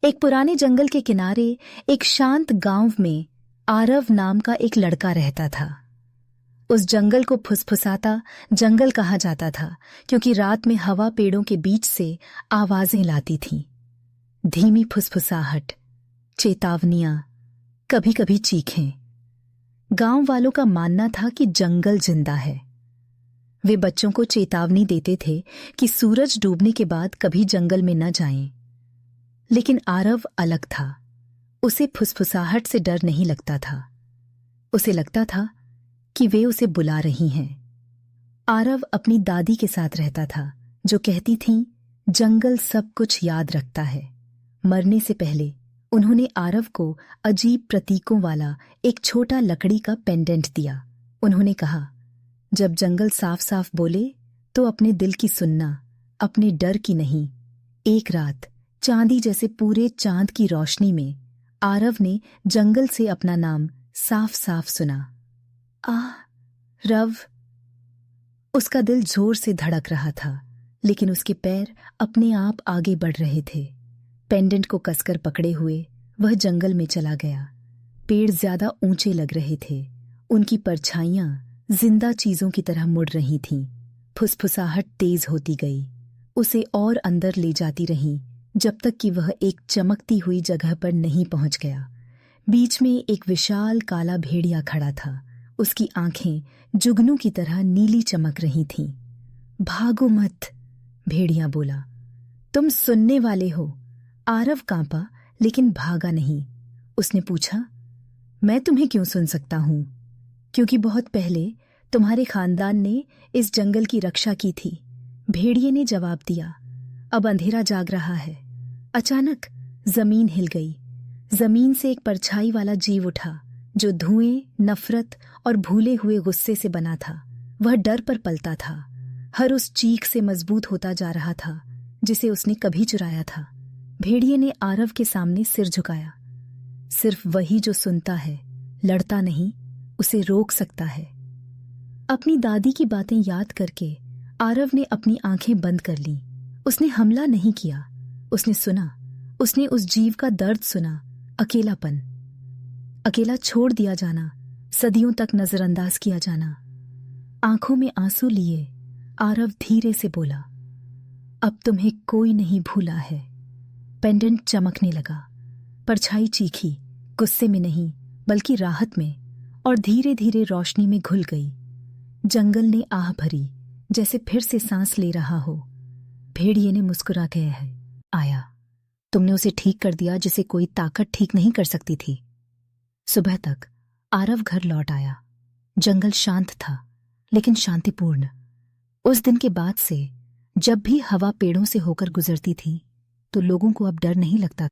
एक पुराने जंगल के किनारे एक शांत गांव में आरव नाम का एक लड़का रहता था। उस जंगल को फुसफुसाता जंगल कहा जाता था क्योंकि रात में हवा पेड़ों के बीच से आवाजें लाती थी। धीमी फुसफुसाहट, चेतावनियां, कभी कभी चीखें। गांव वालों का मानना था कि जंगल जिंदा है। वे बच्चों को चेतावनी देते थे कि सूरज डूबने के बाद कभी जंगल में न जाएं। लेकिन आरव अलग था। उसे फुसफुसाहट से डर नहीं लगता था। उसे लगता था कि वे उसे बुला रही हैं। आरव अपनी दादी के साथ रहता था, जो कहती थीं, जंगल सब कुछ याद रखता है। मरने से पहले उन्होंने आरव को अजीब प्रतीकों वाला एक छोटा लकड़ी का पेंडेंट दिया। उन्होंने कहा, जब जंगल साफ साफ बोले तो अपने दिल की सुनना, अपने डर की नहीं। एक रात चांदी जैसे पूरे चांद की रोशनी में आरव ने जंगल से अपना नाम साफ साफ सुना, रव। उसका दिल जोर से धड़क रहा था, लेकिन उसके पैर अपने आप आगे बढ़ रहे थे। पेंडेंट को कसकर पकड़े हुए वह जंगल में चला गया। पेड़ ज्यादा ऊंचे लग रहे थे। उनकी परछाइयां जिंदा चीजों की तरह मुड़ रही थीं। फुसफुसाहट तेज होती गई, उसे और अंदर ले जाती रही, जब तक कि वह एक चमकती हुई जगह पर नहीं पहुंच गया। बीच में एक विशाल काला भेड़िया खड़ा था। उसकी आंखें जुगनू की तरह नीली चमक रही थीं। भागो मत, भेड़िया बोला। तुम सुनने वाले हो। आरव कांपा, लेकिन भागा नहीं। उसने पूछा, मैं तुम्हें क्यों सुन सकता हूं? क्योंकि बहुत पहले तुम्हारे खानदान ने इस जंगल की रक्षा की थी, भेड़िए ने जवाब दिया। अब अंधेरा जाग रहा है। अचानक जमीन हिल गई। जमीन से एक परछाई वाला जीव उठा, जो धुएं, नफरत और भूले हुए गुस्से से बना था। वह डर पर पलता था, हर उस चीख से मजबूत होता जा रहा था जिसे उसने कभी चुराया था। भेड़िए ने आरव के सामने सिर झुकाया। सिर्फ वही जो सुनता है, लड़ता नहीं, उसे रोक सकता है। अपनी दादी की बातें याद करके आरव ने अपनी आंखें बंद कर लीं। उसने हमला नहीं किया, उसने सुना। उसने उस जीव का दर्द सुना, अकेलापन, अकेला छोड़ दिया जाना, सदियों तक नजरअंदाज किया जाना। आंखों में आंसू लिए आरव धीरे से बोला, अब तुम्हें कोई नहीं भूला है। पेंडेंट चमकने लगा। परछाई चीखी, गुस्से में नहीं बल्कि राहत में, और धीरे धीरे रोशनी में घुल गई। जंगल ने आह भरी, जैसे फिर से सांस ले रहा हो। भेड़िए ने मुस्कुरा के आया। तुमने उसे ठीक कर दिया जिसे कोई ताकत ठीक नहीं कर सकती थी। सुबह तक आरव घर लौट आया। जंगल शांत था, लेकिन शांतिपूर्ण। उस दिन के बाद से जब भी हवा पेड़ों से होकर गुजरती थी तो लोगों को अब डर नहीं लगता